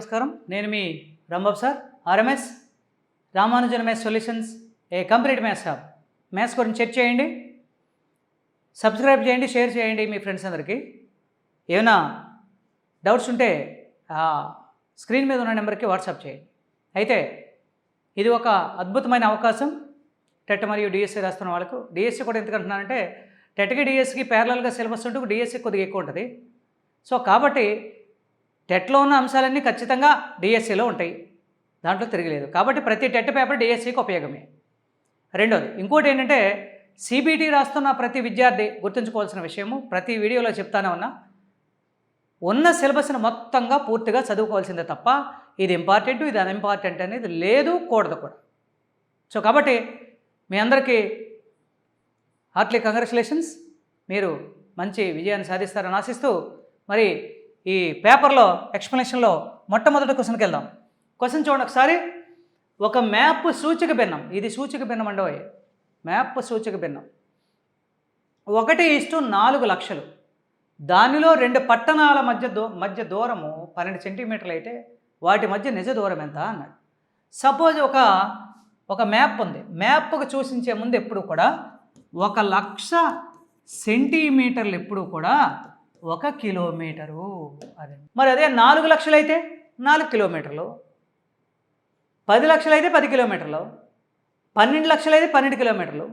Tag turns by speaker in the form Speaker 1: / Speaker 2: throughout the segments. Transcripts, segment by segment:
Speaker 1: నమస్కారం. నేను మీ Rambabu sir, RMS Ramanujan maths solutions, a complete maths hub. Maths గురించి చెక్ చేయండి, సబ్స్క్రైబ్ చేయండి, షేర్ చేయండి మీ ఫ్రెండ్స్ అందరికీ. ఏమైనా డౌట్స్ ఉంటే స్క్రీన్ మీద ఉన్న నెంబర్కి వాట్సాప్ చేయండి. అయితే ఇది ఒక అద్భుతమైన అవకాశం టెట్ మరియు డిఎస్సి రాస్తున్న వాళ్ళకు. డిఎస్సి కూడా ఎందుకంటున్నానంటే టెట్కి డిఎస్సికి ప్యారలల్గా సిలబస్ ఉంటూ డిఎస్సి కొద్దిగా ఎక్కువ ఉంటుంది. సో కాబట్టి టెట్లో ఉన్న అంశాలన్నీ ఖచ్చితంగా డిఎస్సిలో ఉంటాయి, దాంట్లో తిరగలేదు. కాబట్టి ప్రతి టెట్ పేపర్ డిఎస్సికి ఉపయోగమే. రెండోది ఇంకోటి ఏంటంటే సిబిటి రాస్తున్న ప్రతి విద్యార్థి గుర్తుంచుకోవాల్సిన విషయము, ప్రతి వీడియోలో చెప్తానే ఉన్న సిలబస్ని మొత్తంగా పూర్తిగా చదువుకోవాల్సిందే తప్ప ఇది ఇంపార్టెంట్ ఇది అన్ఇంపార్టెంట్ అనేది లేదు, కూడదు కూడా. సో కాబట్టి మీ అందరికీ హార్ట్లీ కంగ్రాచులేషన్స్, మీరు మంచి విజయాన్ని సాధిస్తారని ఆశిస్తూ మరి ఈ పేపర్లో ఎక్స్ప్లెనేషన్లో మొట్టమొదటి క్వశ్చన్కి వెళ్దాం. క్వశ్చన్ చూడండి ఒకసారి. ఒక మ్యాప్ సూచిక భిన్నం, ఇది సూచిక భిన్నం అండి, మ్యాప్ సూచిక భిన్నం 1:4 లక్షలు. దానిలో 2 పట్టణాల మధ్య దూరము 12 సెంటీమీటర్లు అయితే వాటి మధ్య నిజ దూరం ఎంత అన్నాడు. సపోజ్ ఒక మ్యాప్ ఉంది. మ్యాప్కు సూచించే ముందు ఎప్పుడు కూడా 1,00,000 సెంటీమీటర్లు ఎప్పుడు కూడా 1 కిలోమీటరు. అదే మరి అదే 4 లక్షలు అయితే 4 కిలోమీటర్లు, 10 లక్షలు అయితే 10 కిలోమీటర్లు, 12 లక్షలు అయితే 12 కిలోమీటర్లు,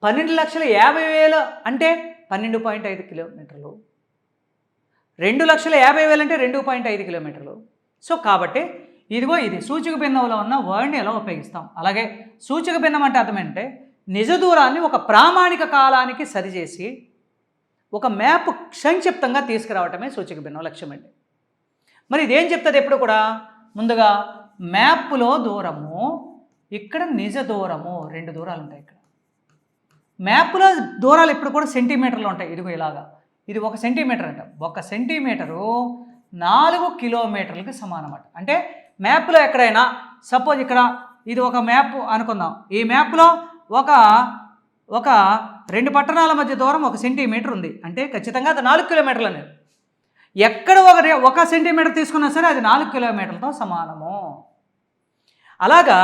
Speaker 1: 12,50,000 అంటే 12.5 కిలోమీటర్లు, 2,50,000 అంటే 2.5 కిలోమీటర్లు. సో కాబట్టి ఇదిగో ఇది సూచిక భిన్నంలో ఉన్న వర్డ్ని ఎలా ఉపయోగిస్తాం. అలాగే సూచిక భిన్నం అంటే అర్థం ఏంటంటే నిజ దూరాన్ని ఒక ప్రామాణిక కాలానికి సరిచేసి ఒక మ్యాప్ సంక్షిప్తంగా తీసుకురావటమే సూచిక భిన్నం లక్ష్యం అండి. మరి ఇదేం చెప్తుంది ఎప్పుడు కూడా, ముందుగా మ్యాప్లో దూరము, ఇక్కడ నిజ దూరము, 2 దూరాలు ఉంటాయి. ఇక్కడ మ్యాప్లో దూరాలు ఎప్పుడు కూడా సెంటీమీటర్లు ఉంటాయి. ఇదిగో ఇలాగా, ఇది 1 సెంటీమీటర్ అంట. 1 సెంటీమీటరు 4 కిలోమీటర్లకి సమానం అన్నమాట. అంటే మ్యాప్లో ఎక్కడైనా సపోజ్ ఇక్కడ ఇది ఒక మ్యాప్ అనుకుందాం. ఈ మ్యాప్లో ఒక 2 పట్టణాల మధ్య దూరం 1 సెంటీమీటర్ ఉంది అంటే ఖచ్చితంగా అది 4 కిలోమీటర్లు అనేది. ఎక్కడ 1 సెంటీమీటర్ తీసుకున్నా సరే అది 4 కిలోమీటర్లతో సమానము. అలాగా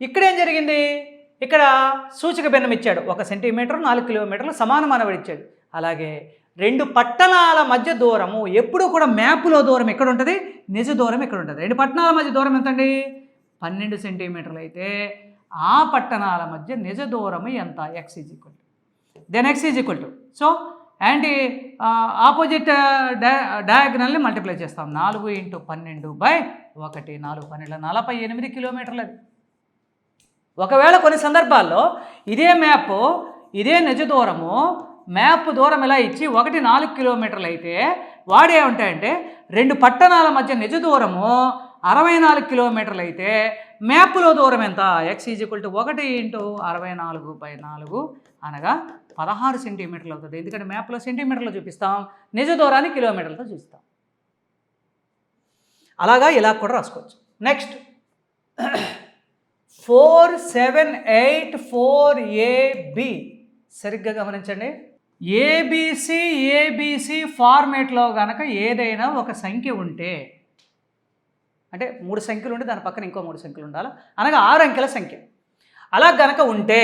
Speaker 1: ఇక్కడ ఏం జరిగింది, ఇక్కడ సూచిక భిన్నం ఇచ్చాడు. 1 సెంటీమీటర్ 4 కిలోమీటర్లు సమానం అనబడి ఇచ్చాడు. అలాగే 2 పట్టణాల మధ్య దూరము ఎప్పుడు కూడా మ్యాప్లో దూరం ఎక్కడ ఉంటుంది, నిజ దూరం ఎక్కడ ఉంటుంది. 2 పట్టణాల మధ్య దూరం ఎంతండి, 12 సెంటీమీటర్లు అయితే ఆ పట్టణాల మధ్య నిజ దూరము ఎంత, x = then x = so anti opposite డయాగ్నల్ని మల్టిప్లై చేస్తాం. 4 × 12/1 4 12 48 కిలోమీటర్లు. అది ఒకవేళ కొన్ని సందర్భాల్లో ఇదే మ్యాప్ ఇదే నిజ దూరము మ్యాప్ దూరం ఇలా ఇచ్చి 4 కిలోమీటర్లు అయితే వాడు ఏమంటాయంటే 2 పట్టణాల మధ్య నిజ దూరము 64 కిలోమీటర్లు అయితే మ్యాప్లో దూరం ఎంత, x = 1 × 64/4 అనగా 16 సెంటీమీటర్లు అవుతుంది. ఎందుకంటే మ్యాప్లో సెంటీమీటర్లు చూపిస్తాం, నిజ దూరాన్ని కిలోమీటర్లతో చూపిస్తాం. అలాగా ఇలా కూడా రాసుకోవచ్చు. నెక్స్ట్ 4784AB సరిగ్గా గమనించండి. ఏబిసి ఫార్మేట్లో కనుక ఏదైనా ఒక సంఖ్య ఉంటే, అంటే 3 సంఖ్యలు ఉంటే దాని పక్కన ఇంకో 3 సంఖ్యలు ఉండాలి, అనగా 6 అంకెల సంఖ్య. అలా గనక ఉంటే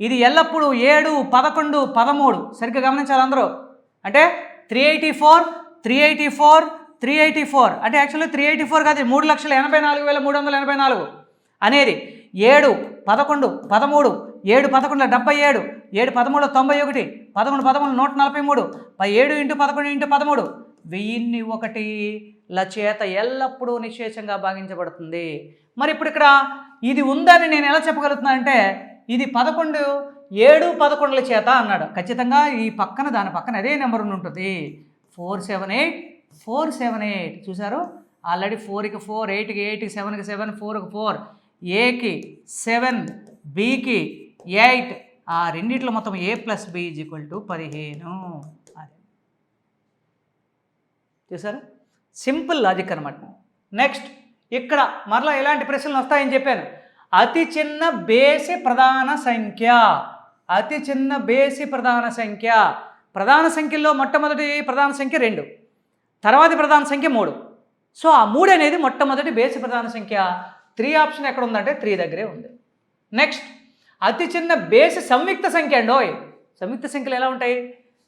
Speaker 1: ఇది ఎల్లప్పుడూ 7, 11, 13 సరిగ్గా గమనించాలి అందరూ. అంటే 384 అంటే యాక్చువల్లీ 384 కాదు, 3,84,384 అనేది 7, 11, 13, 7, 11, 77, 7, 13, 91, 11, 11, 143, 7 × 11 × 13 1001ల చేత ఎల్లప్పుడూ నిశ్శేషంగా భాగించబడుతుంది. మరి ఇప్పుడు ఇక్కడ ఇది ఉందని నేను ఎలా చెప్పగలుగుతున్నానంటే ఇది 11 7 11ల చేత అన్నాడు. ఖచ్చితంగా ఈ పక్కన దాని పక్కన అదే నెంబర్ ఉంటుంది. 478 చూసారు, ఆల్రెడీ 4కి 4, 8కి 8, 7కి 7, 4కి 4, ఏకి 7, బికి 8, ఆ రెండిట్లో మొత్తం a + b = 15. అదే చూసారు, సింపుల్ లాజిక్ అనమాట. నెక్స్ట్ ఇక్కడ మరలా ఎలాంటి ప్రశ్నలు వస్తాయని చెప్పాను. అతి చిన్న బేసి ప్రధాన సంఖ్య, అతి చిన్న బేసి ప్రధాన సంఖ్య. ప్రధాన సంఖ్యల్లో మొట్టమొదటి ప్రధాన సంఖ్య 2, తర్వాతి ప్రధాన సంఖ్య 3. సో ఆ 3 అనేది మొట్టమొదటి బేసి ప్రధాన సంఖ్య. 3 ఆప్షన్ ఎక్కడ ఉందంటే 3 దగ్గరే ఉంది. నెక్స్ట్ అతి చిన్న బేసి సంయుక్త సంఖ్య అండోయ్. సంయుక్త సంఖ్యలు ఎలా ఉంటాయి?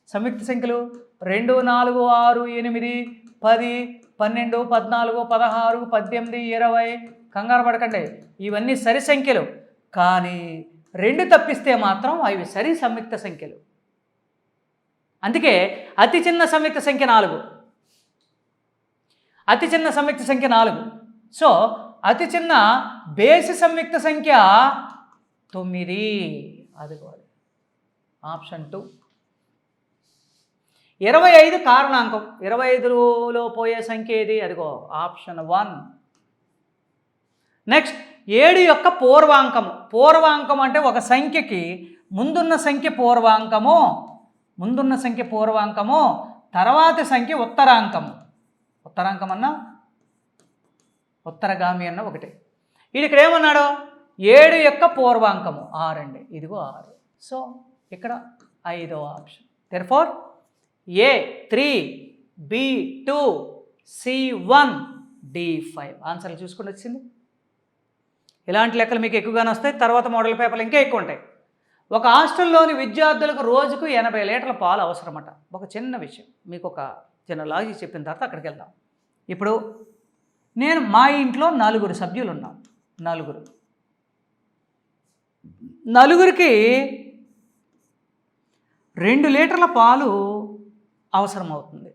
Speaker 1: సంయుక్త సంఖ్యలు 2, 4, 6, 8, 10, 12, 14, 16, 18, 20. కంగారు పడకండి, ఇవన్నీ సరి సంఖ్యలు. కానీ 2 తప్పిస్తే మాత్రం అవి సరి సంయుక్త సంఖ్యలు. అందుకే అతి చిన్న సంయుక్త సంఖ్య 4. అతి చిన్న సంయుక్త సంఖ్య 4. సో అతి చిన్న బేసి సంయుక్త సంఖ్య 9. అదిగో ఆప్షన్ 2. 25 కారణాంకం. 25లో పోయే సంఖ్య ఏది? అదిగో ఆప్షన్ 1. నెక్స్ట్ 7 యొక్క పూర్వాంకము. పూర్వాంకం అంటే ఒక సంఖ్యకి ముందున్న సంఖ్య పూర్వాంకము, తర్వాతి సంఖ్య ఉత్తరాంకము. ఉత్తరాంకం అన్నా ఉత్తరగామి అన్న ఒకటే. ఇక్కడ ఏమన్నాడు? 7 యొక్క పూర్వాంకము 6 అండి. ఇదిగో 6. సో ఇక్కడ 5వ option. Therefore A3, B2, C1, D5. ఆన్సర్లు చూసుకుని వచ్చింది. ఇలాంటి లెక్కలు మీకు ఎక్కువగానే వస్తాయి. తర్వాత మోడల్ పేపర్లు ఇంకా ఎక్కువ ఉంటాయి. ఒక హాస్టల్లోని విద్యార్థులకు రోజుకు 80 లీటర్ల పాలు అవసరమట. ఒక చిన్న విషయం మీకు ఒక చిన్న లాజిక్ చెప్పిన తర్వాత అక్కడికి వెళ్దాం. ఇప్పుడు మా ఇంట్లో 4 సభ్యులు ఉన్నాం. 4కి 2 లీటర్ల పాలు అవసరమవుతుంది.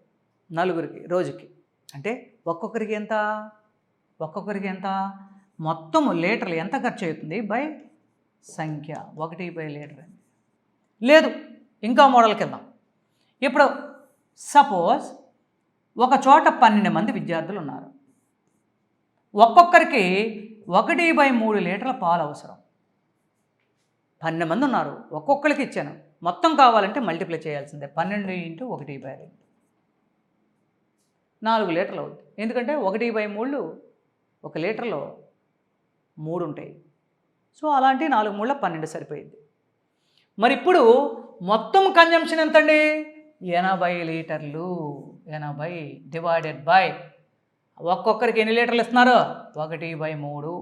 Speaker 1: 4కి రోజుకి. అంటే ఒక్కొక్కరికి ఎంత? మొత్తం లీటర్లు ఎంత ఖర్చు అవుతుంది బై సంఖ్య. 1/లీటర్ అండి. లేదు, ఇంకా మోడల్కి వెళ్దాం. ఇప్పుడు సపోజ్ ఒక చోట 12 మంది విద్యార్థులు ఉన్నారు. ఒక్కొక్కరికి 1/3 లీటర్ల పాలు అవసరం. 12 మంది ఉన్నారు, ఒక్కొక్కరికి ఇచ్చాను. మొత్తం కావాలంటే మల్టిప్లై చేయాల్సిందే. 12 × 1/2 4 లీటర్లు అవుతుంది. ఎందుకంటే 1/3 1 లీటర్లో 3 ఉంటాయి. సో అలాంటి 4 3 12 సరిపోయింది. మరి ఇప్పుడు మొత్తం కన్జంప్షన్ ఎంతండి? 80 లీటర్లు. 80 డివైడెడ్ బై ఒక్కొక్కరికి ఎన్ని లీటర్లు ఇస్తున్నారు? 1/3.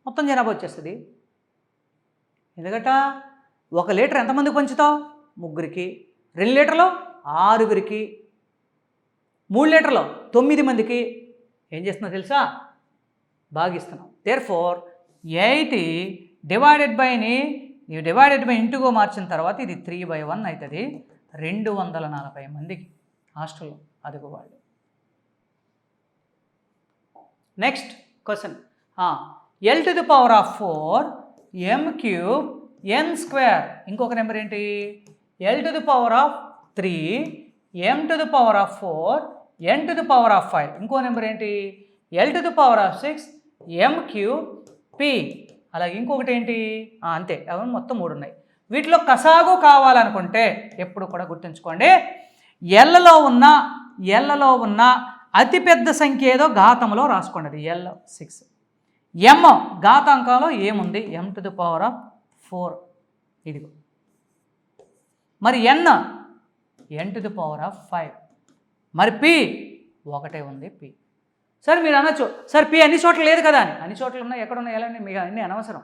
Speaker 1: మొత్తం జనాభా వచ్చేస్తుంది. ఎందుకంటే 1 లీటర్ ఎంతమందికి పంచుతావు? 3కి. 2 లీటర్లు 6కి. 3 లీటర్లు 9 మందికి. ఏం చేస్తున్నావు తెలుసా? భాగిస్తున్నాం. దేర్ఫోర్ 80 డివైడెడ్ బైని డివైడెడ్ బై ఇంటుగా మార్చిన తర్వాత ఇది 3/1 అవుతుంది. 240 మందికి హాస్టల్లో అదిగో వాళ్ళు. Next question. L⁴ m³ n². ఇంకొక నెంబర్ ఏంటి? L⁴ m⁴ n⁴ ఇంకో నెంబర్ ఏంటి? L⁴ m³ అలాగే ఇంకొకటి ఏంటి? అంతే, అవి మొత్తం 3 ఉన్నాయి. వీటిలో కసాగు కావాలనుకుంటే ఎప్పుడు కూడా గుర్తుంచుకోండి, ఎల్లలో ఉన్న అతిపెద్ద సంఖ్య ఏదో ఘాతంలో రాసుకోండి. అది L6. m ఘాతాంకంలో ఏముంది? m⁴ ఇదిగో. మరి n⁴ మరి p ఒకటే ఉంది. p. సరే మీరు అనొచ్చు, సార్ p అన్ని చోట్ల లేదు కదా అని. అన్ని చోట్ల ఉన్నాయి, ఎక్కడ ఉన్నాయి, ఎలా మీకు అన్నీ అనవసరం.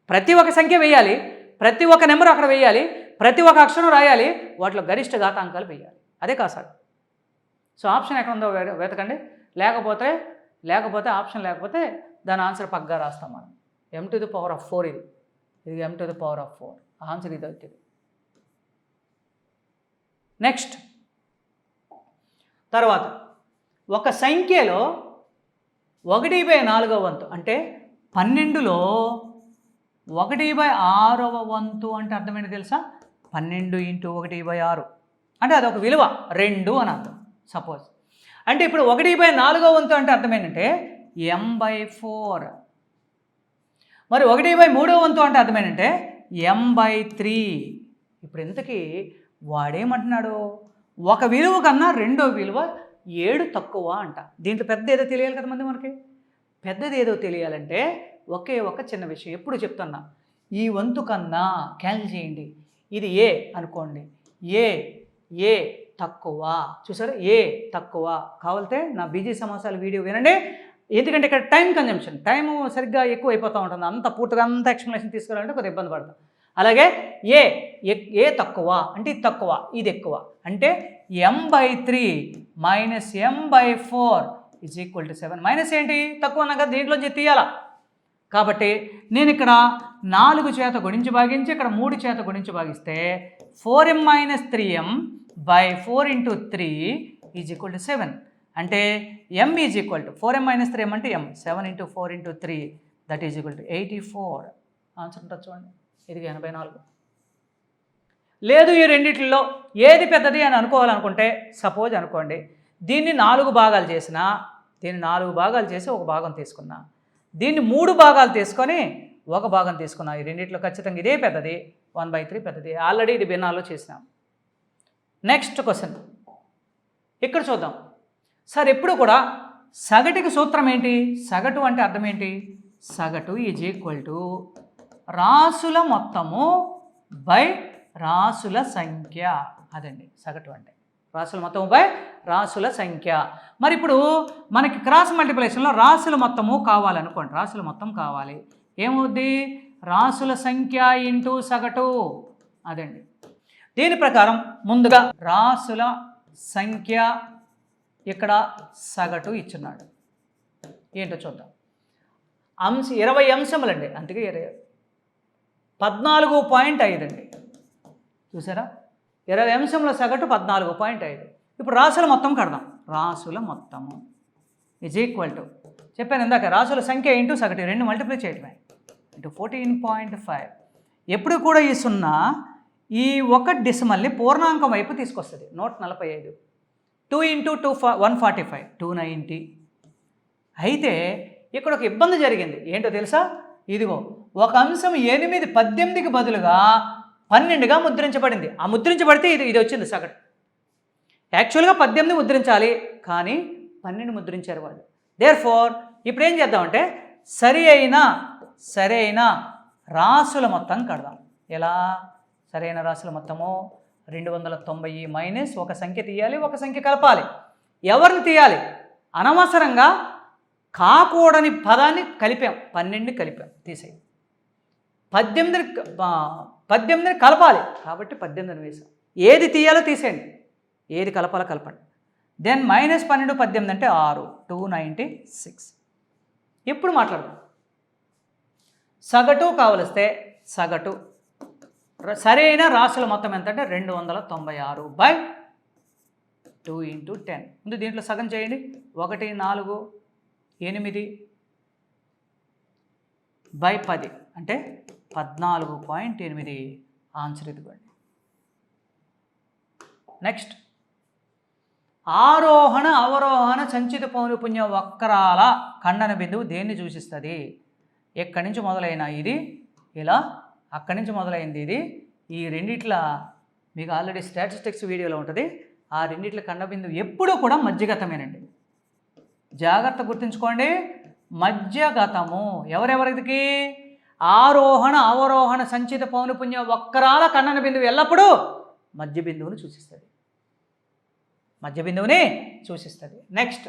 Speaker 1: ప్రతి ఒక్క సంఖ్య వేయాలి, ప్రతి ఒక్క నెంబర్ అక్కడ వేయాలి, ప్రతి ఒక్క అక్షరం రాయాలి, వాటిలో గరిష్ట ఘాతాంకాలు వేయాలి. అదే కాదు సార్. సో ఆప్షన్ ఎక్కడ ఉందో వెతకండి. లేకపోతే ఆప్షన్ లేకపోతే దాని ఆన్సర్ పక్గా రాస్తాం మనం. m⁴ ఇది m⁴. ఆన్సర్ ఇది అవుతుంది. నెక్స్ట్ తర్వాత ఒక సంఖ్యలో 1/4వ వంతు అంటే 12లో 1/6వ వంతు అంటే అర్థమైంది తెలుసా? 12 × 1/6 అంటే అదొక విలువ 2 అని అర్థం. సపోజ్ అంటే ఇప్పుడు 1/4వ వంతు అంటే అర్థమేంటంటే m/4. మరి 1/3వ వంతు అంటే అర్థమేంటంటే m/3. ఇప్పుడు ఇంతకీ వాడేమంటున్నాడు? ఒక విలువ కన్నా రెండో విలువ 7 తక్కువ అంట. దీంట్లో పెద్ద ఏదో తెలియాలి కదా మనకి. పెద్దది ఏదో తెలియాలంటే ఒకే ఒక చిన్న విషయం ఎప్పుడు చెప్తున్నా, ఈ వంతు కన్నా క్యాన్సిల్ చేయండి. ఇది ఏ అనుకోండి, ఏ తక్కువ. చూసారు, ఏ తక్కువ. కావాలంటే నా బీజీ సమాసాల వీడియో వినండి, ఎందుకంటే ఇక్కడ టైం కన్జంప్షన్, టైము సరిగ్గా ఎక్కువ అయిపోతూ ఉంటుంది. అంత పూర్తిగా అంత ఎక్స్ప్లెనేషన్ తీసుకురావాలంటే కొద్దిగా ఇబ్బంది పడతాం. అలాగే ఏ తక్కువ అంటే ఇది తక్కువ, ఇది ఎక్కువ. అంటే m/3 minus m/4 is equal to 7. Minus ఏంటి, తక్కువ అన్నా కదా, దీంట్లోంచి తీయాలా. కాబట్టి నేను ఇక్కడ 4 చేత గుణించి భాగించి ఇక్కడ 3 చేత గుణించి భాగిస్తే 4m minus 3m/4 into 3 is equal to 7. అంటే m is equal to 4m minus 3m అంటే m, 7 into 4 into 3 that is equal to 84. Answer ఉంటుంది చూడండి, ఇది 84. లేదు ఈ రెండిట్లో ఏది పెద్దది అని అనుకోవాలనుకుంటే సపోజ్ అనుకోండి, దీన్ని 4 భాగాలు చేసినా, దీన్ని 4 భాగాలు చేసి ఒక భాగం తీసుకున్నా, దీన్ని 3 భాగాలు తీసుకొని ఒక భాగం తీసుకున్నా, ఈ రెండిట్లో ఖచ్చితంగా ఇదే పెద్దది, 1/3 పెద్దది. ఆల్రెడీ ఇది భిన్నాల్లో చేసినాం. నెక్స్ట్ క్వశ్చన్ ఇక్కడ చూద్దాం. సార్ ఎప్పుడు కూడా సగటుకి సూత్రం ఏంటి, సగటు అంటే అర్థం ఏంటి, సగటు ఈజ్ ఈక్వల్ టు రాసుల మొత్తము బై రాసుల సంఖ్య. అదండి సగటు అంటే, రాసుల మొత్తము బై రాసుల సంఖ్య. మరి ఇప్పుడు మనకి క్రాస్ మల్టిప్లికేషన్లో రాసుల మొత్తము కావాలనుకోండి, రాసుల మొత్తం కావాలి, ఏమవుద్ది, రాసుల సంఖ్య ఇంటూ సగటు. అదండి దీని ప్రకారం ముందుగా రాసుల సంఖ్య, ఇక్కడ సగటు ఇచ్చున్నాడు, ఏంటో చూద్దాం. 20 అంశములండి, అందుకే 14.5 అండి. చూసారా, 20 అంశముల సగటు 14.5. ఇప్పుడు రాసుల మొత్తం కడదాం. రాసుల మొత్తము ఈజ్ ఈక్వల్ టు, చెప్పాను ఇందాక, రాసుల సంఖ్య ఇంటూ సగటు, 2 మల్టిప్లై చేయటమే, ఇంటూ 14.5. ఎప్పుడు కూడా ఈ 0 ఈ 1 డెసిమల్ని పూర్ణాంకం వైపు తీసుకొస్తుంది. 145. 2 ఇంటూ 2 145, 290. అయితే ఇక్కడ ఒక ఇబ్బంది జరిగింది, ఏంటో తెలుసా, ఇదిగో ఒక అంశం 8 18కి బదులుగా 12గా ముద్రించబడింది. ఆ ముద్రించబడితే ఇది వచ్చింది సగటు. యాక్చువల్గా 18 ముద్రించాలి, కానీ 12 ముద్రించారు వాళ్ళు. దేర్ఫోర్ ఇప్పుడు ఏం చేద్దామంటే సరి అయిన రాసుల మొత్తం కడదాం. ఎలా, సరైన రాసుల మొత్తము 290 మైనస్ ఒక సంఖ్య తీయాలి, ఒక సంఖ్య కలపాలి. ఎవరిని తీయాలి, అనవసరంగా కాకూడని పదాన్ని కలిపాం, 12 కలిపాం, తీసేయి. 18ని కలపాలి కాబట్టి 18 వేసాం. ఏది తీయాలో తీసేయండి, ఏది కలపాలో కలపండి. దెన్ మైనస్ 12 18 అంటే 6, 296. ఇప్పుడు మాట్లాడదాం. సగటు కావలిస్తే సగటు, సరైన రాసుల మొత్తం ఎంత అంటే 296/2 ఇంటూ 10. ముందు దీంట్లో సగం చేయండి. 1 4 8 బై 10 అంటే 14.8. ఆన్సర్ ఇదిగోండి. నెక్స్ట్, ఆరోహణ అవరోహణ సంచిత పౌనఃపున్య వక్రాల ఖండన బిందువు దేన్ని సూచిస్తుంది? ఎక్కడి నుంచి మొదలైన ఇది ఇలా, అక్కడి నుంచి మొదలైంది ఇది. ఈ రెండిట్ల మీకు ఆల్రెడీ స్టాటిస్టిక్స్ వీడియోలో ఉంటుంది. ఆ రెండిట్ల ఖండ బిందువు ఎప్పుడూ కూడా మధ్యగతమేనండి. జాగ్రత్త గుర్తుంచుకోండి, మధ్యగతము. ఎవరెవరికి? ఆరోహణ అవరోహణ సంచిత పౌనఃపున్య వక్రాల ఖండన బిందువు ఎల్లప్పుడూ మధ్య బిందువుని సూచిస్తుంది, మధ్య బిందువుని సూచిస్తుంది. నెక్స్ట్,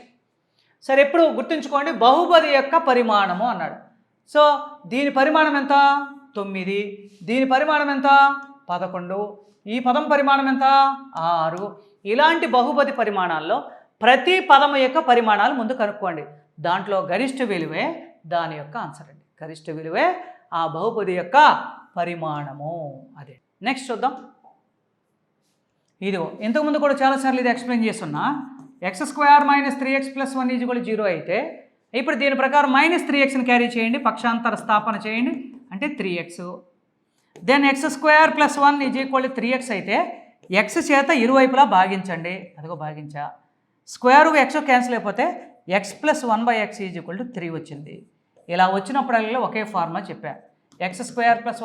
Speaker 1: సరే ఎప్పుడు గుర్తుంచుకోండి, బహుపది యొక్క పరిమాణము అన్నాడు. సో దీని పరిమాణం ఎంత? 9. దీని పరిమాణం ఎంత? 11. ఈ పదం పరిమాణం ఎంత? 6. ఇలాంటి బహుపది పరిమాణాల్లో ప్రతి పదము యొక్క పరిమాణాలు ముందు కనుక్కోండి. దాంట్లో గరిష్ట విలువే దాని యొక్క ఆన్సర్ అండి. గరిష్ట విలువే ఆ బహుపది యొక్క పరిమాణము. అదే నెక్స్ట్ చూద్దాం. ఇదిగో ఇంతకుముందు కూడా చాలాసార్లు ఇది ఎక్స్ప్లెయిన్ చేస్తున్నా. x² - 3x + 1 = 0 అయితే ఇప్పుడు దీని ప్రకారం -3xని క్యారీ చేయండి, పక్షాంతర స్థాపన చేయండి, అంటే 3x. దెన్ x² + 1 = 3x అయితే x చేత ఇరువైపులా భాగించండి. అదిగో భాగించా. స్క్వేర్ x క్యాన్సిల్ అయిపోతే x + 1/x = 3 వచ్చింది. ఇలా వచ్చినప్పుడల్లా ఒకే ఫార్ములా చెప్పా. x² +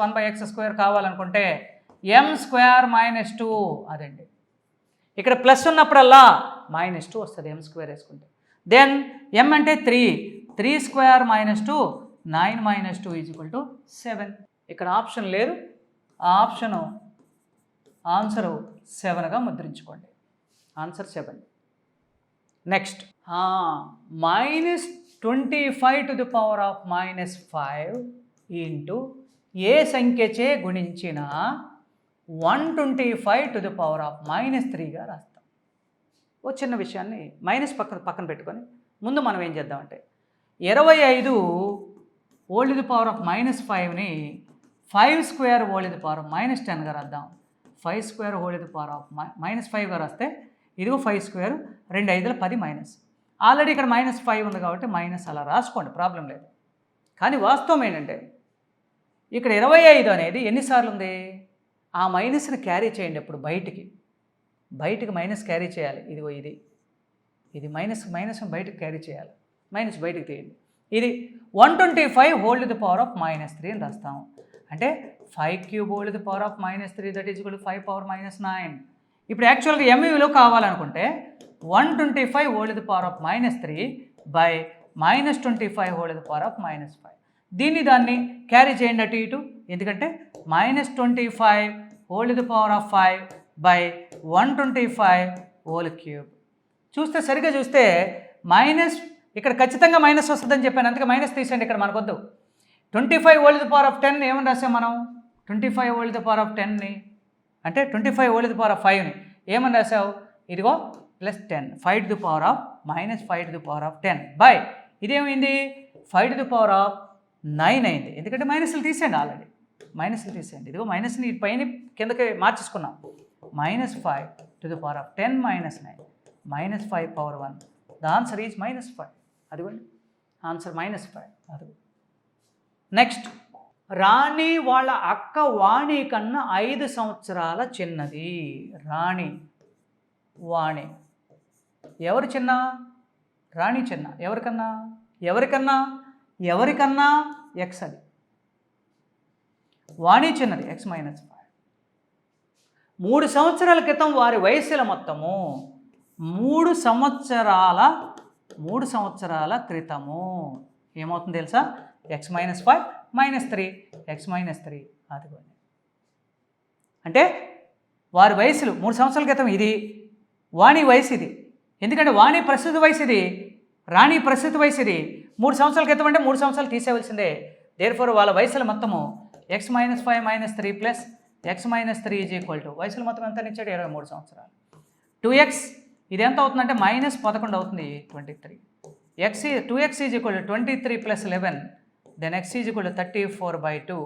Speaker 1: 1/x² కావాలనుకుంటే m² - 2 అదండి. ఇక్కడ ప్లస్ ఉన్నప్పుడల్లా -2 వస్తుంది, m² వేసుకుంటే. దెన్ m అంటే 3, 3² - 2 9 - 2 = 7. ఇక్కడ ఆప్షన్ లేదు, ఆ ఆప్షను ఆన్సరు 7గా ముద్రించుకోండి. ఆన్సర్ 7. నెక్స్ట్ -25⁻⁻5 ఇంటూ ఏ సంఖ్యచే గుణించిన 125⁻3గా రాస్తాం. ఓ చిన్న విషయాన్ని మైనస్ పక్కన పెట్టుకొని ముందు మనం ఏం చేద్దామంటే 25⁻⁻5ని 5² రాద్దాం. 5² రాస్తే ఇదిగో 5² 2 5 10 మైనస్. ఆల్రెడీ ఇక్కడ -5 ఉంది కాబట్టి మైనస్ అలా రాసుకోండి, ప్రాబ్లం లేదు. కానీ వాస్తవం ఏంటంటే ఇక్కడ 25 అనేది ఎన్నిసార్లు ఉంది, ఆ మైనస్ని క్యారీ చేయండి. ఎప్పుడు బయటికి మైనస్ క్యారీ చేయాలి. ఇదిగో ఇది మైనస్ బయటకు క్యారీ చేయాలి, మైనస్ బయటకు తీయండి. ఇది 125⁻3 అని రాస్తాము. అంటే 5³ దట్ ఈజ్ ఈక్వల్ టు 5⁻9. ఇప్పుడు యాక్చువల్గా m విలువ కావాలనుకుంటే 125⁻3 బై -25⁻5. దాన్ని క్యారీ చేయండి అటు ఇటు, ఎందుకంటే -25⁻5 బై 125 చూస్తే సరిగ్గా చూస్తే మైనస్ ఇక్కడ ఖచ్చితంగా మైనస్ వస్తుందని చెప్పాను, అందుకే మైనస్ తీసేయండి. ఇక్కడ మనకొద్దు. 25⁻10 ఏమని రాసాం మనం, 25⁻10ని అంటే 25⁻5ని ఏమని రాసావు, ఇదిగో +10 5⁻10 బై ఇదేమైంది 5�9 అయింది. ఎందుకంటే మైనస్లు తీసేయండి, ఆల్రెడీ మైనస్లు తీసేయండి. ఇదిగో మైనస్ని పైన కిందకి మార్చేసుకున్నాం. -5⁻10 -9 -5/1. The answer is -5. అదిగోండి ఆన్సర్ -5. అది. నెక్స్ట్, రాణి వాళ్ళ అక్క వాణి కన్నా 5 సంవత్సరాల చిన్నది. రాణి వాణి ఎవరు చిన్న, రాణి చిన్న. ఎవరికన్నా ఎక్స్, అది వాణి చిన్నది x-5. 3 సంవత్సరాల క్రితం వారి వయసుల మొత్తము 3 సంవత్సరాల క్రితము ఏమవుతుంది తెలుసా, x-5 -3 x-3. అదిగోండి అంటే వారి వయసులు 3 సంవత్సరాల క్రితం ఇది, వాణి వయసు ఇది. ఎందుకంటే వాణి ప్రస్తుత వయసు ఇది, రాణి ప్రస్తుత వయసు ఇది. 3 సంవత్సరాల క్రితం అంటే 3 సంవత్సరాలు తీసేవలసిందే. దేర్ఫోర్ వాళ్ళ వయసుల మొత్తము x-5 -3 plus x-3 is equal to వయసుల మొత్తం ఎంత ఇచ్చాడు, 23 సంవత్సరాలు. 2x ఇది ఎంత అవుతుందంటే -11 అవుతుంది, 23. 2x is equal to 23 + 11, then x is equal to 34/2,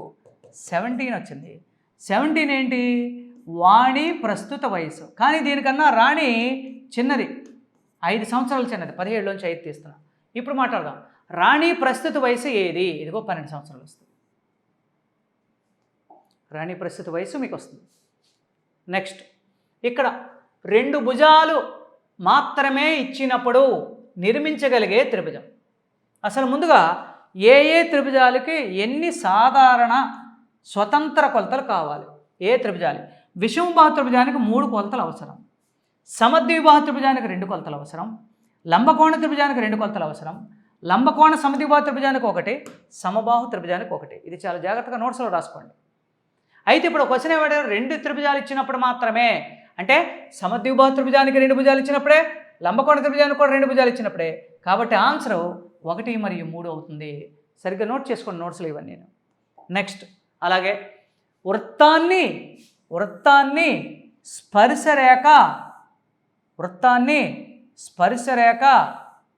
Speaker 1: 17 వచ్చింది. 17 ఏంటి, వాణి ప్రస్తుత వయసు. కానీ దీనికన్నా రాణి చిన్నది, 5 సంవత్సరాలు చిన్నది. 17లోంచి 5 తీస్తున్నా. ఇప్పుడు మాట్లాడదాం, రాణి ప్రస్తుత వయసు ఏది, ఇదిగో 12 సంవత్సరాలు వస్తుంది. రాణి ప్రస్తుత వయసు మీకు వస్తుంది. నెక్స్ట్, ఇక్కడ 2 భుజాలు మాత్రమే ఇచ్చినప్పుడు నిర్మించగలిగే త్రిభుజం. అసలు ముందుగా ఏ త్రిభుజాలకి ఎన్ని సాధారణ స్వతంత్ర కొలతలు కావాలి, ఏ త్రిభుజాలు. విషమబాహు త్రిభుజానికి 3 కొలతలు అవసరం, సమద్విబాహు త్రిభుజానికి 2 కొలతలు అవసరం, లంబకోణ త్రిభుజానికి 2 కొలతలు అవసరం, లంబకోణ సమద్విబాహు త్రిభుజానికి 1, సమబాహు త్రిభుజానికి 1. ఇది చాలా జాగ్రత్తగా నోట్స్లో రాసుకోండి. అయితే ఇప్పుడు క్వశ్చన్ ఏమంటే 2 త్రిభుజాలు ఇచ్చినప్పుడు మాత్రమే, అంటే సమద్విబాహు త్రిభుజానికి 2 భుజాలు ఇచ్చినప్పుడే, లంబకోణ త్రిభుజానికి కూడా 2 భుజాలు ఇచ్చినప్పుడే. కాబట్టి ఆన్సరు 1 మరియు 3 అవుతుంది. సరిగ్గా నోట్ చేసుకోండి నోట్స్లో ఇవన్నీ. నెక్స్ట్, అలాగే వృత్తాన్ని స్పర్శరేఖ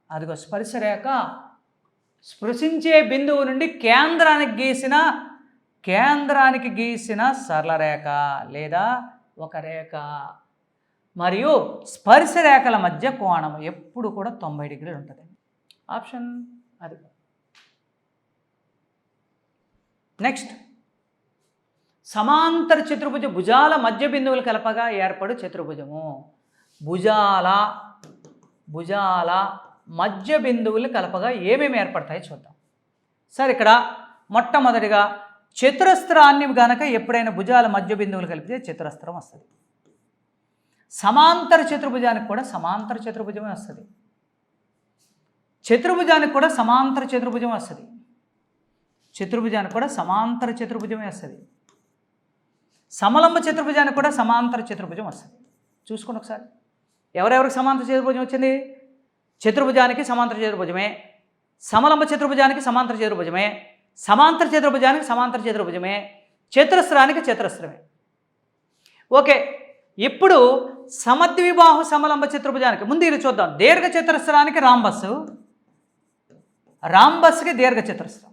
Speaker 1: అదిగో స్పర్శరేఖ స్పృశించే బిందువు నుండి కేంద్రానికి గీసిన సరళరేఖ లేదా ఒక రేఖ మరియు స్పర్శరేఖల మధ్య కోణం ఎప్పుడు కూడా 90 డిగ్రీలు ఉంటుంది. ఆప్షన్ అది. నెక్స్ట్, సమాంతర చతుర్భుజ భుజాల మధ్య బిందువులు కలపగా ఏర్పడు చతుర్భుజము. భుజాల మధ్య బిందువులు కలపగా ఏమేమి ఏర్పడతాయో చూద్దాం. సరే, ఇక్కడ మొట్టమొదటిగా చతురస్రాన్ని గనక ఎప్పుడైనా భుజాల మధ్య బిందువులు కలిపితే చతురస్రం వస్తుంది. సమాంతర చతుర్భుజానికి కూడా సమాంతర చతుర్భుజమే వస్తుంది. చతుర్భుజానికి కూడా సమాంతర చతుర్భుజం వస్తుంది. సమలంబ చతుర్భుజానికి కూడా సమాంతర చతుర్భుజం వస్తుంది. చూసుకోండి ఒకసారి. ఎవరెవరికి సమాంతర చతుర్భుజం వచ్చింది? చతుర్భుజానికి సమాంతర చతుర్భుజమే, సమలంబ చతుర్భుజానికి సమాంతర చతుర్భుజమే, సమాంతర చతుర్భుజానికి సమాంతర చతుర్భుజమే, చతురస్రానికి చతురస్రమే. ఓకే, ఇప్పుడు సమద్విబాహు సమలంబ చతుర్భుజానికి ముందు ఇది చూద్దాం. దీర్ఘ చతురస్రానికి రాంబస్, రాంబస్కి దీర్ఘ చతురస్రం.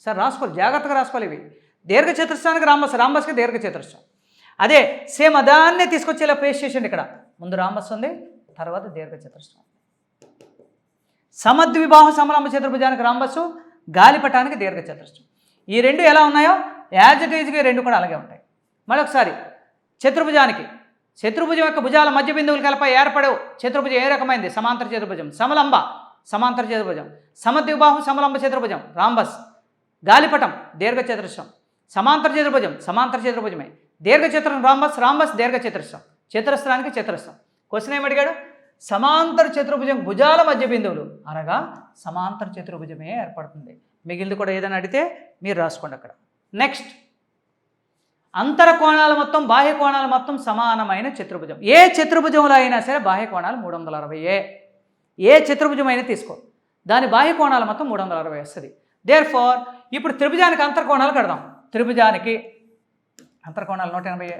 Speaker 1: సార్ రాసుకోవాలి, జాగ్రత్తగా రాసుకోవాలి. ఇవి దీర్ఘ చతురస్రానికి రాంబస్, రాంబస్కి దీర్ఘ చతురస్రం. అదే సేమ్ అదాన్నే తీసుకొచ్చేలా పేస్ట్ చేసిండి. ఇక్కడ ముందు రాంబస్ ఉంది, తర్వాత దీర్ఘ చతురస్రం. సమద్విబాహు సమలంబ చతుర్భుజానికి రాంబస్సు, గాలిపటానికి దీర్ఘ చతురస్రం. ఈ రెండు ఎలా ఉన్నాయో యాజ్ ఇట్ ఈజ్గా రెండు కూడా అలాగే ఉంటాయి. మరొకసారి చతుర్భుజానికి, చతుర్భుజం యొక్క భుజాల మధ్య బిందువులు కలప ఏర్పడవు చతుర్భుజం ఏ రకమైంది? సమాంతర చతుర్భుజం. సమలంబ సమాంతర చతుర్భుజం, సమద్విబాహు సమలంబ చతుర్భుజం రాంబస్, గాలిపటం దీర్ఘ చతురస్రం, సమాంతర చతుర్భుజం సమాంతర చతుర్భుజమే, దీర్ఘ చతురం రాంబస్, రాంబస్ దీర్ఘ చతురస్రం, చతురస్రానికి చతురస్రం. క్వశ్చన్ ఏమడిగాడు? సమాంతర చతుర్భుజం భుజాల మధ్య బిందువులు అనగా సమాంతర చతుర్భుజమే ఏర్పడుతుంది. మిగిలింది కూడా ఏదైనా అడిగితే మీరు రాసుకోండి అక్కడ. నెక్స్ట్, అంతర కోణాలు మొత్తం బాహ్య కోణాలు మొత్తం సమానమైన చతుర్భుజం. ఏ చతుర్భుజంలో అయినా సరే బాహ్య కోణాలు 360. ఏ చతుర్భుజం అయినా తీసుకో, దాని బాహ్య కోణాలు మొత్తం 360 వస్తుంది. దేర్ ఫార్ ఇప్పుడు త్రిభుజానికి అంతర్కోణాలు కడదాం. త్రిభుజానికి అంతర్కోణాలు 180.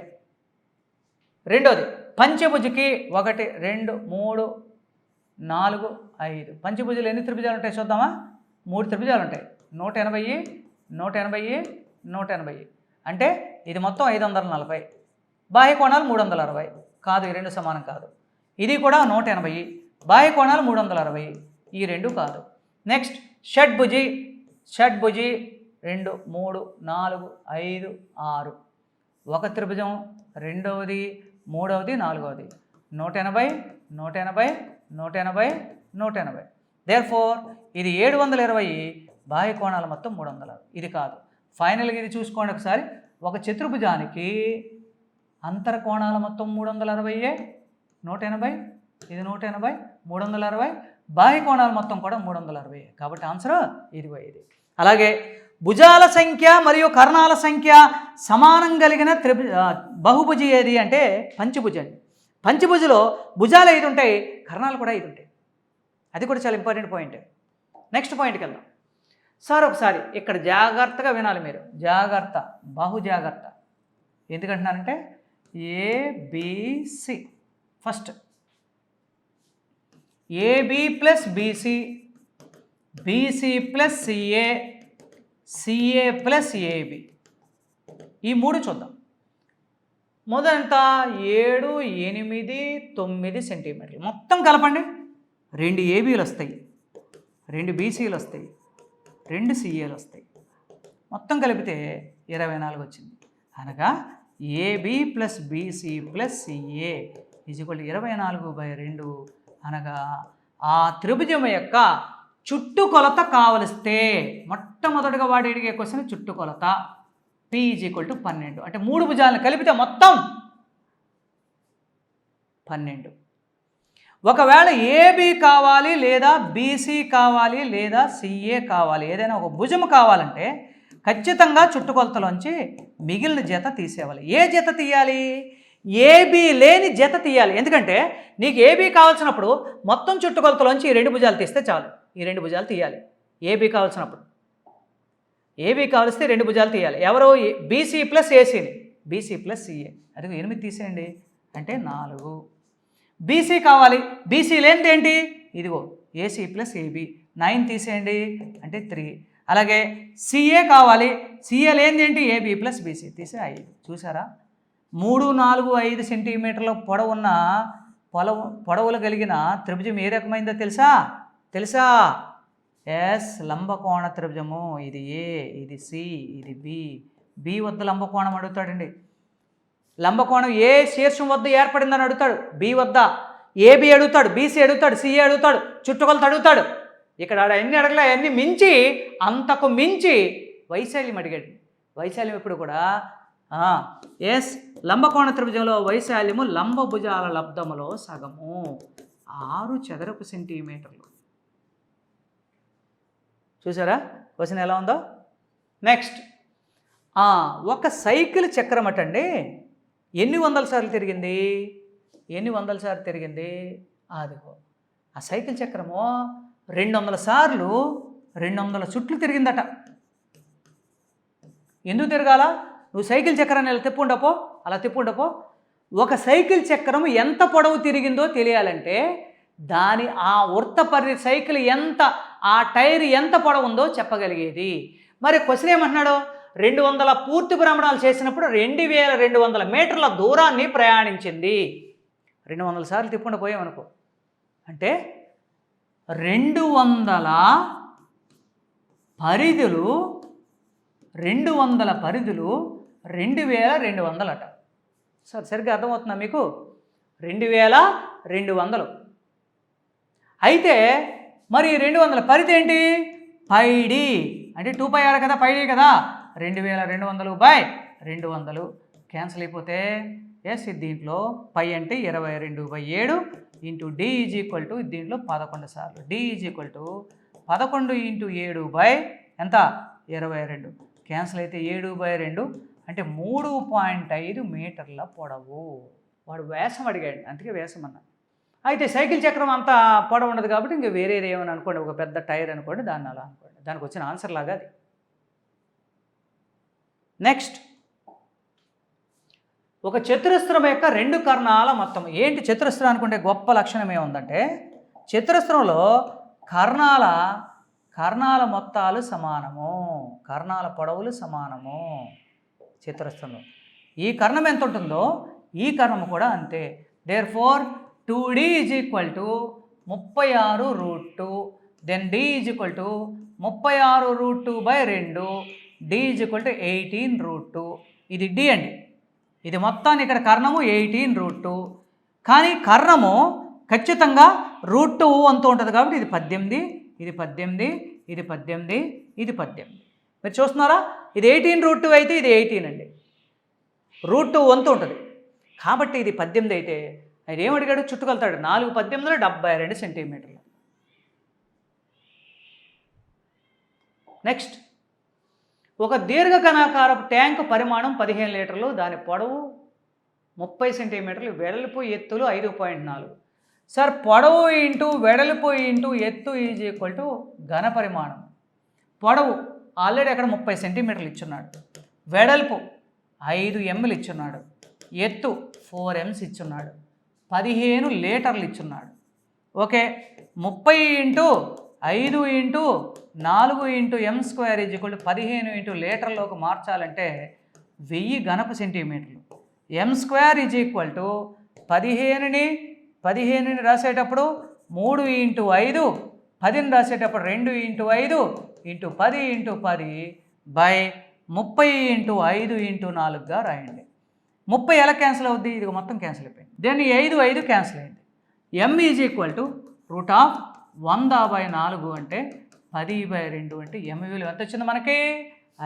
Speaker 1: రెండోది పంచభుజకి 1 2 3 4 5. పంచభుజులు ఎన్ని త్రిభుజాలు ఉంటాయి చూద్దామా? 3 త్రిభుజాలు ఉంటాయి. 180 180 180 అంటే ఇది మొత్తం 540. బాహ్య కోణాలు 360 కాదు, ఈ రెండు సమానం కాదు. ఇది కూడా 180, బాహ్య కోణాలు 360, ఈ రెండు కాదు. నెక్స్ట్ షడ్భుజి, షడ్భుజి 2 3 4 5 6. ఒక త్రిభుజం, రెండవది, మూడవది, నాలుగవది. 180 180 180 180. దేర్ ఫోర్ ఇది 720, బాహ్య కోణాలు మొత్తం 300. ఇది కాదు. ఫైనల్గా ఇది చూసుకోండి ఒకసారి. ఒక చతుర్భుజానికి అంతర కోణాలు మొత్తం 360, 180, ఇది 180 360, బాహ్య కోణాలు మొత్తం కూడా 360. కాబట్టి ఆన్సర్ ఇదిగో ఇది. అలాగే భుజాల సంఖ్య మరియు కర్ణాల సంఖ్య సమానం కలిగిన బహుభుజి ఏది అంటే పంచభుజం. పంచభుజలో భుజాలు 5 ఉంటాయి, కర్ణాలు కూడా 5 ఉంటాయి. అది కూడా చాలా ఇంపార్టెంట్ పాయింట్. నెక్స్ట్ పాయింట్కి వెళ్దాం. సార్ ఒకసారి ఇక్కడ జాగ్రత్తగా వినాలి మీరు, జాగ్రత్త, బహు జాగ్రత్త. ఎందుకంటున్నానంటే ABC first, AB plus BC, BC plus CA, CA plus AB, ఈ 3 చూద్దాం. మొదట 7 8 9 సెంటీమీటర్లు మొత్తం కలపండి. 2 ఏబీలు వస్తాయి, 2 బీసీలు వస్తాయి, 2 సిఏలు వస్తాయి. మొత్తం కలిపితే 24 వచ్చింది. అనగా AB plus BC plus CA is equal 24/2. అనగా ఆ త్రిభుజం యొక్క చుట్టుకొలత కావలిస్తే మొట్టమొదటిగా వాడు అడిగే క్వశ్చన్ చుట్టుకొలత. P is equal 12. అంటే 3 భుజాలను కలిపితే మొత్తం 12. ఒకవేళ ఏబి కావాలి లేదా బీసీ కావాలి లేదా సిఏ కావాలి, ఏదైనా ఒక భుజము కావాలంటే ఖచ్చితంగా చుట్టుకొలతలోంచి మిగిలిన జత తీసేవాలి. ఏ జత తీయాలి? ఏబి లేని జత తీయాలి. ఎందుకంటే నీకు ఏబి కావాల్సినప్పుడు మొత్తం చుట్టుకొలతలోంచి ఈ 2 భుజాలు తీస్తే చాలు. ఈ 2 భుజాలు తీయాలి ఏబి కావాల్సినప్పుడు. ఏబి కావలిస్తే 2 భుజాలు తీయాలి. ఎవరు? బీసీ ప్లస్ ఏసీని, బీసీ ప్లస్ సిఏ. అదిగో 8 తీసేయండి అంటే 4. బీసీ కావాలి, బీసీ లేనిది ఏంటి? ఇదిగో ఏసీ ప్లస్ ఏబి. 9 తీసేయండి అంటే 3. అలాగే సిఏ కావాలి, సిఏ లేనిది ఏంటి? ఏబి ప్లస్ బీసీ తీసే 5. చూసారా? 3 4 5 సెంటీమీటర్ల పొడవులు కలిగిన త్రిభుజం ఏ రకమైందో తెలుసా? ఎస్, లంబకోణ త్రిభుజము. ఇది ఏ, ఇది సి, ఇది బి వద్ద లంబకోణం అడుగుతాడండి. లంబకోణం ఏ శీర్షం వద్ద ఏర్పడిందని అడుగుతాడు, బి వద్ద. ఏబి అడుగుతాడు, బీసీ అడుగుతాడు, సిఏ అడుగుతాడు, చుట్టుకొలత అడుగుతాడు. ఇక్కడ ఎన్ని అడగలే, అన్ని మించి, అంతకు మించి వైశాల్యం అడిగాడు. వైశాల్యం ఇప్పుడు కూడా ఎస్, లంబకోణ త్రిభుజంలో వైశాల్యము లంబ భుజాల లబ్ధములో సగము 6 చదరపు సెంటీమీటర్లు. చూసారా క్వశ్చన్ ఎలా ఉందో? నెక్స్ట్, ఒక సైకిల్ చక్రం అటండి ఎన్ని వందల సార్లు తిరిగింది? ఎన్ని వందల సార్లు తిరిగింది? అదిగో ఆ సైకిల్ చక్రము 200 సార్లు 200 చుట్లు తిరిగిందట. ఎందుకు తిరగాల? నువ్వు సైకిల్ చక్రాన్ని ఇలా తిప్పుండపో, అలా తిప్పుండపో. ఒక సైకిల్ చక్రం ఎంత పొడవు తిరిగిందో తెలియాలంటే దాని ఆ సైకిల్ ఎంత, ఆ టైర్ ఎంత పొడవు ఉందో చెప్పగలిగేది. మరి క్వశ్చన్ ఏమంటున్నాడు? 200 పూర్తి భ్రమణాలు చేసినప్పుడు 2200 మీటర్ల దూరాన్ని ప్రయాణించింది. 200 సార్లు తిప్పుండ పోయామనుకో, అంటే 200 పరిధులు 2200 అట. సార్ సరిగ్గా అర్థమవుతుందా మీకు? 2200. అయితే మరి 200 పరిధి ఏంటి? పైడి అంటే 2πr కదా, పైడి కదా. 2200/200 క్యాన్సిల్ అయిపోతే ఎస్, దీంట్లో పై అంటే 22/7 into D is equal to దీంట్లో 11 సార్లు. D is equal to 11 into 7 ఎంత? 22. క్యాన్సిల్ అయితే 7/2 అంటే 3.5 మీటర్ల పొడవు. వాడు వ్యాసం అడిగాడు, అందుకే వ్యాసం అన్నా. అయితే సైకిల్ చక్రం అంతా పొడవు ఉండదు కాబట్టి ఇంక వేరేది ఏమని అనుకోండి, ఒక పెద్ద టైర్ అనుకోండి, దాన్ని అలా అనుకోండి. దానికి వచ్చిన ఆన్సర్ లాగా అది. నెక్స్ట్, ఒక చతురస్రం యొక్క 2 కర్ణాల మొత్తం. ఏంటి చతురస్రం అనుకుంటే గొప్ప లక్షణం ఏముందంటే, చతురస్రంలో కర్ణాల మొత్తాలు సమానము, కర్ణాల పొడవులు సమానము. చతురస్రంలో ఈ కర్ణం ఎంత ఉంటుందో ఈ కర్ణము కూడా అంతే. Therefore 2d is equal to 36√2, then d is equal to 36√2/2, d is equal to 18√2. ఇది d అండి. ఇది మొత్తాన్ని ఇక్కడ కర్ణము 18√2, కానీ కర్ణము ఖచ్చితంగా √2 అంత ఉంటుంది కాబట్టి ఇది 18, ఇది 18, ఇది 18, ఇది 18. మీరు చూస్తున్నారా? ఇది 18√2 అయితే ఇది 18 అండి. √2 వంతు ఉంటుంది కాబట్టి ఇది 18 అయితే ఆయన ఏమడిగాడు? చుట్టుకొలతాడు. 4×18 72 సెంటీమీటర్లు. నెక్స్ట్, ఒక దీర్ఘకణాకారపు ట్యాంకు పరిమాణం 15 లీటర్లు, దాని పొడవు 30 సెంటీమీటర్లు, వెడల్పు ఎత్తులు 5.4. సార్, పొడవు ఇంటూ వెడల్పు ఇంటూ ఎత్తు ఈజ్ ఈక్వల్ టు ఘన పరిమాణం. పొడవు ఆల్రెడీ అక్కడ 30 సెంటీమీటర్లు ఇచ్చున్నాడు, వెడల్పు 5 ఎంఎల్ ఇచ్చున్నాడు, ఎత్తు 4 ఎంస్ ఇచ్చున్నాడు, 15 లీటర్లు ఇచ్చున్నాడు. Okay, 30 into 5 into 4 into m² is equal to 15 into లీటర్లోకి మార్చాలంటే 1000 ఘనపు సెంటీమీటర్లు. m² ఈజ్ ఈక్వల్ టు 15ని రాసేటప్పుడు 3 ఇంటూ 5, 10ని రాసేటప్పుడు 2 into 5 into 10 into 10 by 30 into 5 into 4గా రాయండి. 30 ఎలా క్యాన్సిల్ అవుద్ది? ఇది మొత్తం క్యాన్సిల్ అయిపోయింది. దాన్ని 5 క్యాన్సిల్ అయింది. m ఈజ్ ఈక్వల్ టు √100/4 అంటే 10/2 అంటే m విలువ ఎంత వచ్చింది మనకి?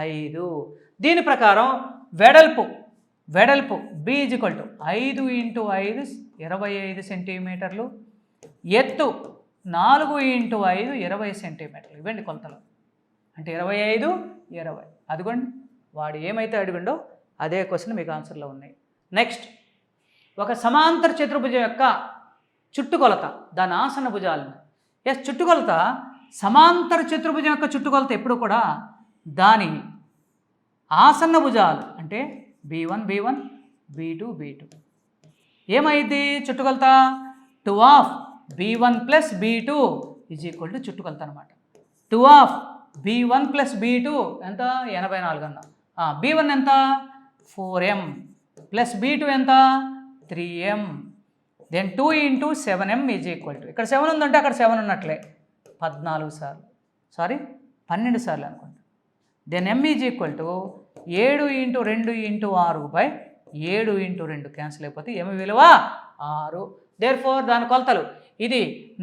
Speaker 1: 5. దీని ప్రకారం వెడల్పు b is equal to 5 into 5 25 సెంటీమీటర్లు, ఎత్తు 4 ఇంటూ 5 20 సెంటీమీటర్లు. ఇవ్వండి కొలతలు. అంటే 25, 20. అదిగోండి, వాడు ఏమైతే అడిగిండో అదే క్వశ్చన్ మీకు ఆన్సర్లో ఉన్నాయి. నెక్స్ట్, ఒక సమాంతర చతుర్భుజం యొక్క చుట్టుకొలత, దాని ఆసన్న భుజాలను. చుట్టుకొలత, సమాంతర చతుర్భుజం యొక్క చుట్టుకొలత ఎప్పుడు కూడా దాని ఆసన్న భుజాలు అంటే b1 b1, b2 b2. ఏమైంది చుట్టుకొలత? 2 of b1 plus b2 is equal to చుట్టుకొలత అనమాట. 2 ఆఫ్ b1 ప్లస్ b2 ఎంత? 84 అన్నా. b1 ఎంత? 4m ప్లస్ b2 ఎంత? 3m. Then 2 into 7m is equal to, ఇక్కడ 7 ఉందంటే అక్కడ 7 ఉన్నట్లే, 14 సార్లు, 12 సార్లు అనుకోండి. Then m is equal to 7 into 2 into 6/7 into 2 cancel అయిపోతే m విలువ 6. దేర్ఫోర్ దాని కొలతలు, ఇది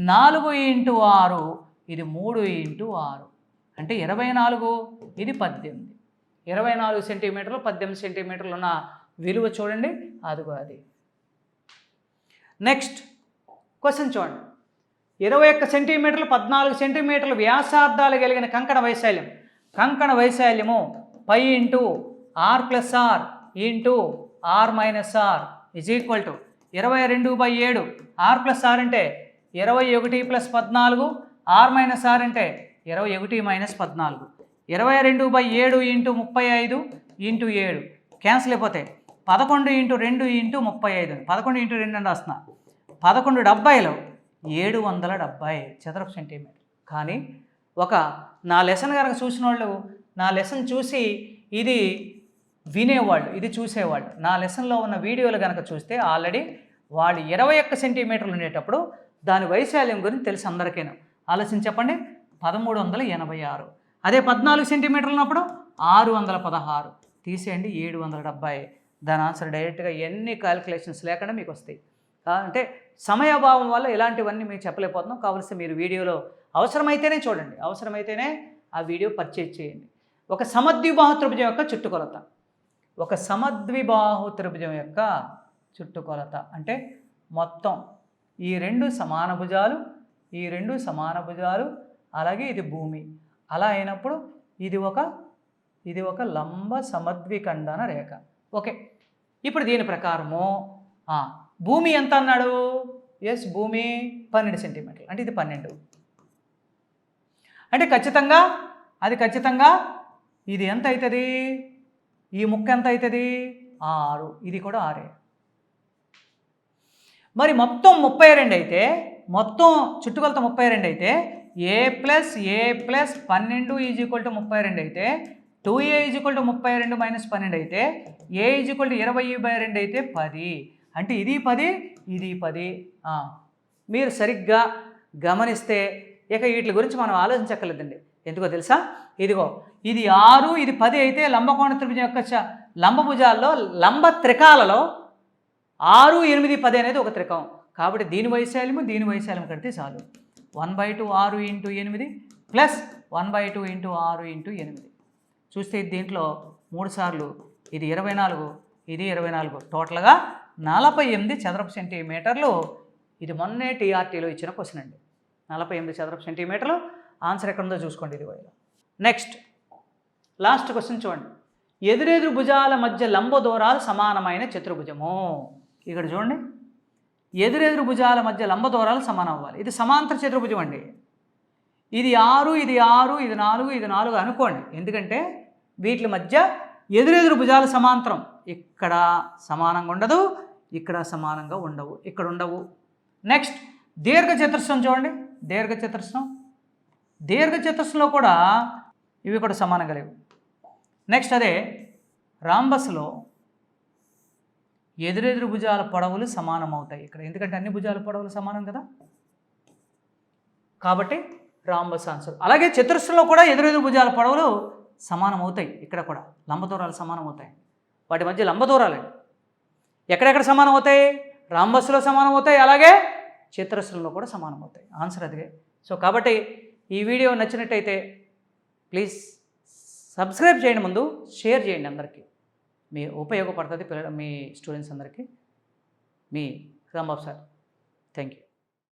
Speaker 1: 4 ఇంటూ 6, ఇది 3 ఇంటూ 6 అంటే 24, ఇది 18. 24 సెంటీమీటర్లు 18 సెంటీమీటర్లు ఉన్న విలువ చూడండి, అదిగో అది. నెక్స్ట్ క్వశ్చన్ చూడండి. 21 సెంటీమీటర్లు 14 సెంటీమీటర్లు వ్యాసార్థాలు కలిగిన కంకణ వైశాల్యము pi into r+r into r - r is equal to 22/7 R plus R అంటే 21 + 14 ఆర్ మైనస్ ఆర్ అంటే 21 - 14 22/7 × 35 × 7 క్యాన్సిల్ అయిపోతాయి 11 × 2 × 35 11 × 2 అని రాస్తున్నా 1170లో 770 చదరపు సెంటీమీటర్. కానీ నా లెసన్ కనుక చూసిన వాళ్ళు నా లెసన్ చూసి ఇది వినేవాళ్ళు ఇది చూసేవాళ్ళు నా లెసన్లో ఉన్న వీడియోలు కనుక చూస్తే ఆల్రెడీ వాళ్ళు 21 సెంటీమీటర్లు ఉండేటప్పుడు దాని వైశాల్యం గురించి తెలుసు అందరికీను. ఆలోచించి చెప్పండి 1386. అదే 14 సెంటీమీటర్లు ఉన్నప్పుడు 616 తీసేయండి 770. దాని ఆన్సర్ డైరెక్ట్గా ఎన్ని క్యాలిక్యులేషన్స్ లేకుండా మీకు వస్తాయి. అంటే సమయాభావం వల్ల ఇలాంటివన్నీ మీకు చెప్పలేకపోతున్నాం. కావలసి మీరు వీడియోలో అవసరమైతేనే చూడండి, అవసరమైతేనే ఆ వీడియో పర్చేజ్ చేయండి. ఒక సమద్విబాహు త్రిభుజం యొక్క చుట్టుకొలత. ఒక సమద్విబాహు త్రిభుజం యొక్క చుట్టుకొలత అంటే మొత్తం ఈ రెండు సమాన భుజాలు అలాగే ఇది భూమి అలా అయినప్పుడు ఇది ఒక లంబ సమద్విఖండన రేఖ. ఓకే, ఇప్పుడు దీని ప్రకారము భూమి ఎంత అన్నాడు? ఎస్, భూమి 12 సెంటీమీటర్లు అంటే ఇది 12 అంటే ఖచ్చితంగా ఇది ఎంత అవుతుంది? ఈ ముక్క ఎంత అవుతుంది? 6. ఇది కూడా 6. మరి మొత్తం 32 అయితే మొత్తం చుట్టుకొలత 32 అయితే a + 12 = 32 అయితే 2a = 32 - 12 అయితే a = 20/2 అయితే 10. అంటే ఇది 10 ఇది 10. మీరు సరిగ్గా గమనిస్తే ఇక వీటి గురించి మనం ఆలోచించక్కర్లేదండి. ఎందుకో తెలుసా? ఇదిగో ఇది 6 ఇది 10 అయితే లంబకోణ త్రిభుజం యొక్క లంబభుజాల్లో లంబ త్రికాలలో 6, 8, 10 అనేది ఒక త్రికం. కాబట్టి దీని వైశాల్యం కడితే చాలు 1/2 6 × 8 ప్లస్ 1/2 × 6 × 8. చూస్తే దీంట్లో 3 సార్లు ఇది 24 ఇది 24 టోటల్గా 48 చదరపు సెంటీమీటర్లు. ఇది మొన్నే టీఆర్టీలో ఇచ్చిన క్వశ్చన్ అండి. 48 చదరపు సెంటీమీటర్లు. ఆన్సర్ ఎక్కడ ఉందో చూసుకోండి. ఇది నెక్స్ట్ లాస్ట్ క్వశ్చన్ చూడండి. ఎదురెదురు భుజాల మధ్య లంబ దూరాలు సమానమైన చతుర్భుజము. ఇక్కడ చూడండి, ఎదురెదురు భుజాల మధ్య లంబ దూరాలు సమానం అవ్వాలి. ఇది సమాంతర చతుర్భుజం అండి. ఇది 6 ఇది 6 ఇది 4 ఇది 4 అనుకోండి. ఎందుకంటే వీటి మధ్య ఎదురెదురు భుజాలు సమాంతరం. ఇక్కడ సమానంగా ఉండదు, ఇక్కడ సమానంగా ఉండవు, ఇక్కడ ఉండవు. నెక్స్ట్ దీర్ఘచతురస్రం చూడండి. దీర్ఘచతురస్రంలో కూడా ఇవి కూడా సమానంగా లేవు. నెక్స్ట్ అదే రాంబస్లో ఎదురెదురు భుజాల పొడవులు సమానం అవుతాయి ఇక్కడ. ఎందుకంటే అన్ని భుజాల పొడవులు సమానం కదా, కాబట్టి రాంబస్ ఆన్సర్. అలాగే చతురస్రంలో కూడా ఎదురెదురు భుజాల పొడవులు సమానం అవుతాయి. ఇక్కడ కూడా లంబ దూరాలు సమానం అవుతాయి. వాటి మధ్య లంబ దూరాలు ఎక్కడెక్కడ సమానం అవుతాయి? రాంబస్లో సమానం అవుతాయి, అలాగే చతురస్రంలో కూడా సమానం అవుతాయి. ఆన్సర్ అదిగే. సో కాబట్టి ఈ వీడియో నచ్చినట్టయితే ప్లీజ్ సబ్స్క్రైబ్ చేయండి, ముందు షేర్ చేయండి అందరికీ. మీ ఉపయోగపడుతుంది మీ స్టూడెంట్స్ అందరికీ. మీ రాంబాబు సార్. Thank you.